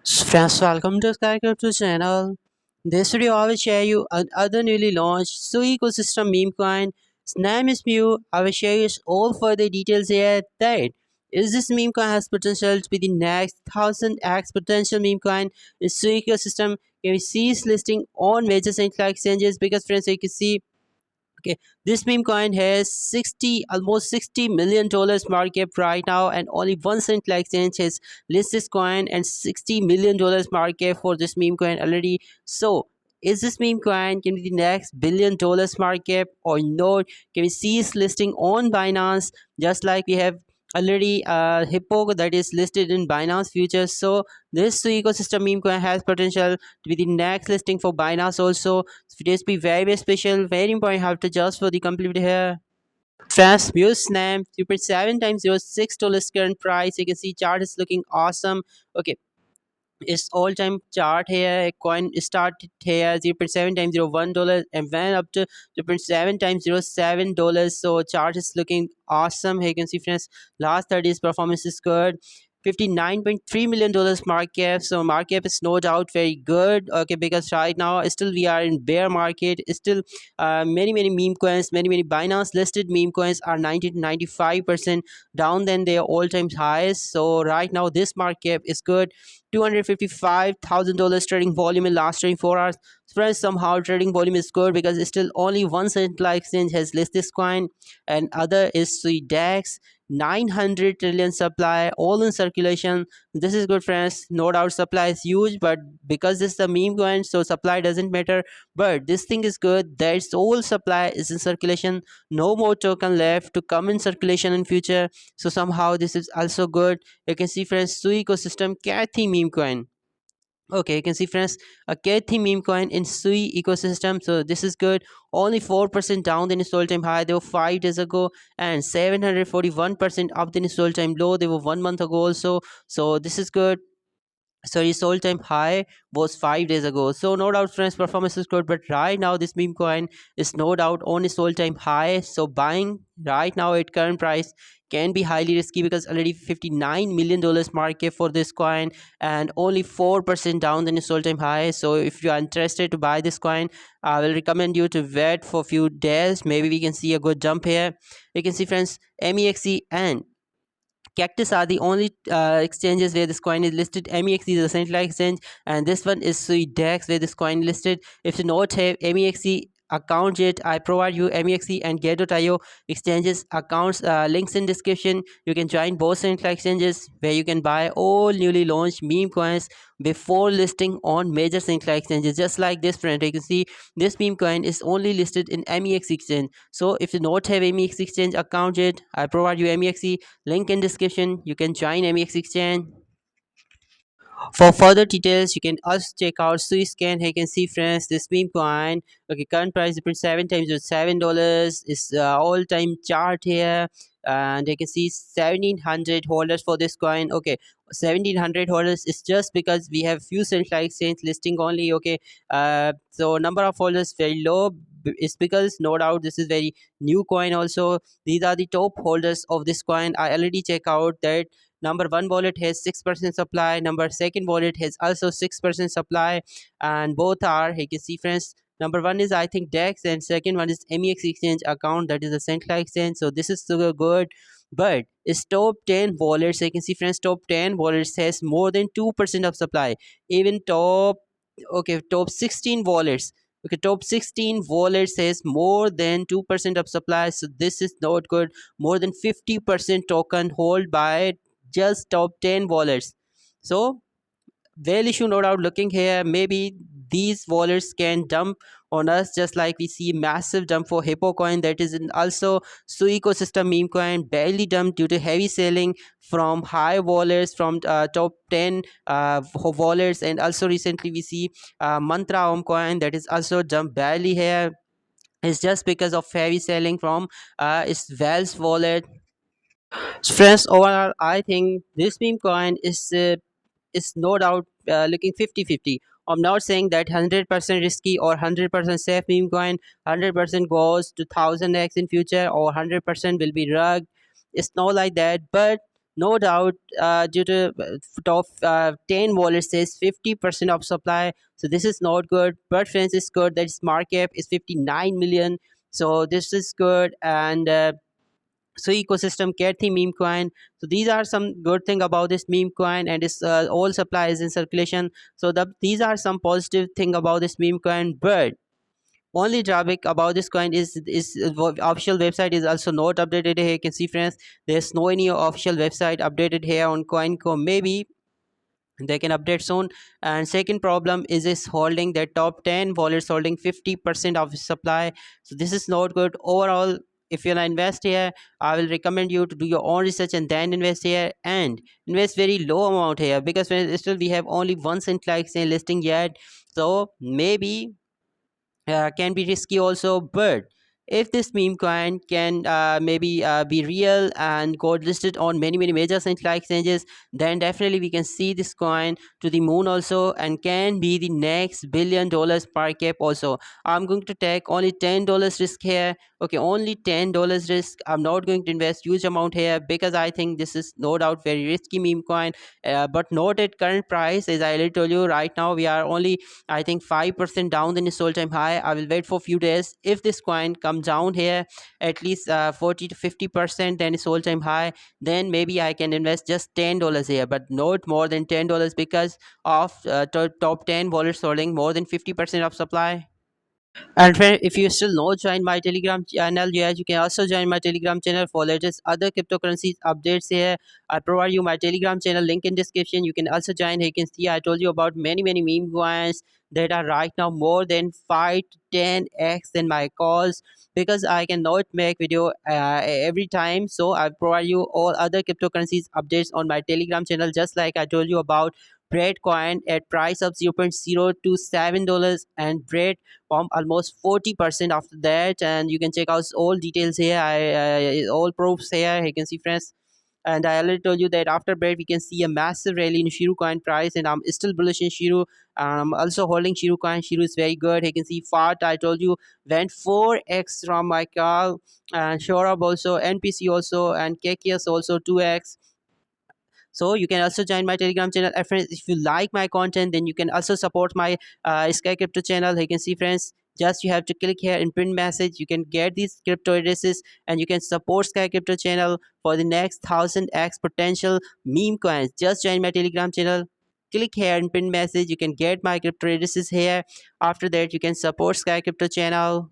Friends, welcome to Sky Crypto channel. This video I will share you another newly launched Sui ecosystem meme coin. Its name is Mew. I will share you all further details here. That is this meme coin has potential to be the next 1000x potential meme coin in Sui ecosystem. Can we see its listing on major central exchanges? Because friends, you can see. Okay, this meme coin has almost $60 million market cap right now, and only one cent like exchange has listed this coin and $60 million market cap for this meme coin already. So, is this meme coin can be the next $1 billion market cap or not? Can we see its listing on Binance just like we have already Hippo that is listed in Binance futures? So, this ecosystem meme coin has potential to be the next listing for Binance also. Today's be very special, very important. Have to just for the complete here. Fast Muse Snap 3.7 times $06 current price. You can see chart is looking awesome. Okay, it's all time chart here. Coin started here 0.7 times $01 and went up to 0.7 times $07. So chart is looking awesome. Here you can see friends, last 30 days performance is good. $59.3 million market cap. So market cap is no doubt very good. Okay, because right now still we are in bear market. Still many meme coins, many Binance listed meme coins are 90 to 95% down than their all-time highs. So right now this market cap is good. $255,000 trading volume in last 24 hours. Friends, somehow trading volume is good because it's still only one central exchange has listed this coin, and other is the DEX. 900 trillion supply all in circulation. This is good friends, no doubt supply is huge, but because this is a meme coin, so supply doesn't matter. But this thing is good, there's all supply is in circulation, no more token left to come in circulation in future. So somehow this is also good. You can see friends, Sui ecosystem Cathy meme coin. Okay, you can see friends, a Cathy meme coin in Sui ecosystem. So this is good. Only 4% down than its all-time high. They were 5 days ago, and 741% up than its all-time low. They were 1 month ago also. So this is good. Sorry, its all-time high was 5 days ago. So no doubt friends, performance is good, but right now this meme coin is no doubt on its all-time high. So buying right now at current price can be highly risky because already $59 million market for this coin and only 4% down than its all-time high. So if you are interested to buy this coin, I will recommend you to wait for a few days. Maybe we can see a good jump here. You can see friends, MEXC and Cactus are the only exchanges where this coin is listed. MEXC is a central exchange, and this one is Suidex where this coin is listed. If you not have MEXC account yet, I provide you MEXC and Get.io exchanges accounts links in description. You can join both central exchanges where you can buy all newly launched meme coins before listing on major central exchanges. Just like this friend, you can see this meme coin is only listed in MEXC exchange. So if you not have MEXC exchange account yet, I provide you MEXC link in description. You can join MEX exchange. For further details, you can also check out SuiScan. Here you can see friends, this meme coin. Okay, current price is 7 times $7 is all-time chart here, and you can see 1700 holders for this coin. Okay, 1700 holders is just because we have few central exchange listing only. Okay, so number of holders very low. It's because no doubt this is very new coin also. These are the top holders of this coin. I already check out that number one wallet has 6% supply, number second wallet has also 6% supply, and both are, you can see friends, number one is I think DEX and second one is MEX exchange account, that is a central exchange. So this is so good. But its top 10 wallets, you can see friends, top 10 wallets has more than 2% of supply. Even top, okay, top 16 wallets, okay, top 16 wallets has more than 2% of supply. So this is not good. More than 50% token hold by just top 10 wallets. So well issue no doubt looking here, maybe these wallets can dump on us just like we see massive dump for Hippo coin, that is in also Sui ecosystem meme coin barely dumped due to heavy selling from high wallets from top 10 wallets. And also recently we see Mantra Om coin that is also dumped barely here. It's just because of heavy selling from its Wells wallet. Friends, overall I think this meme coin is no doubt looking 50-50. I'm not saying that 100% risky or 100% safe meme coin, 100% goes to 1000x in future or 100% will be rugged. It's not like that. But no doubt, due to top 10 wallets says 50% of supply. So this is not good, but friends, is good that its market cap is 59 million. So this is good. And so ecosystem Kethy meme coin. So these are some good thing about this meme coin, and its all supply is in circulation. So these are some positive thing about this meme coin. But only drawback about this coin is official website is also not updated here. You can see friends, there's no any official website updated here on CoinCo. Maybe they can update soon. And second problem is holding their top 10 wallets holding 50% of supply. So this is not good overall. If you want to invest here, I will recommend you to do your own research and then invest here, and invest very low amount here, because still we have only 1 cent like say listing yet. So maybe can be risky also. But if this meme coin can maybe be real and got listed on many major central exchanges, then definitely we can see this coin to the moon also, and can be the next $1 billion per cap also. I'm going to take only $10 risk here. Okay, only $10 risk. I'm not going to invest huge amount here, because I think this is no doubt very risky meme coin, but not at current price. As I already told you, right now we are only, I think, 5% down than its all-time high. I will wait for a few days. If this coin comes down here at least 40 to 50% than its all-time high, then maybe I can invest just $10 here, but not more than $10, because of top 10 wallets holding more than 50% of supply. And friend, if you still not join my Telegram channel yet, you can also join my Telegram channel for latest other cryptocurrencies updates here. I provide you my Telegram channel link in description. You can also join. You can see I told you about many meme coins that are right now more than 5 to 10x than my calls, because I cannot make video every time. So I provide you all other cryptocurrencies updates on my Telegram channel, just like I told you about Bread coin at price of $0.027, and Bread pump almost 40% after that. And you can check out all details here. All proofs here, you can see friends. And I already told you that after Bread we can see a massive rally in Shiru coin price, and I'm still bullish in Shiru. I'm also holding Shiru coin. Shiru is very good. You can see FAT, I told you, went 4x from my call, and Shorab also, NPC also, and KKS also 2x. So you can also join my Telegram channel. And friends, if you like my content, then you can also support my Sky Crypto channel. You can see friends, just you have to click here in print message. You can get these crypto addresses, and you can support Sky Crypto channel for the next 1000x potential meme coins. Just join my Telegram channel. Click here in print message. You can get my crypto addresses here. After that, you can support Sky Crypto channel.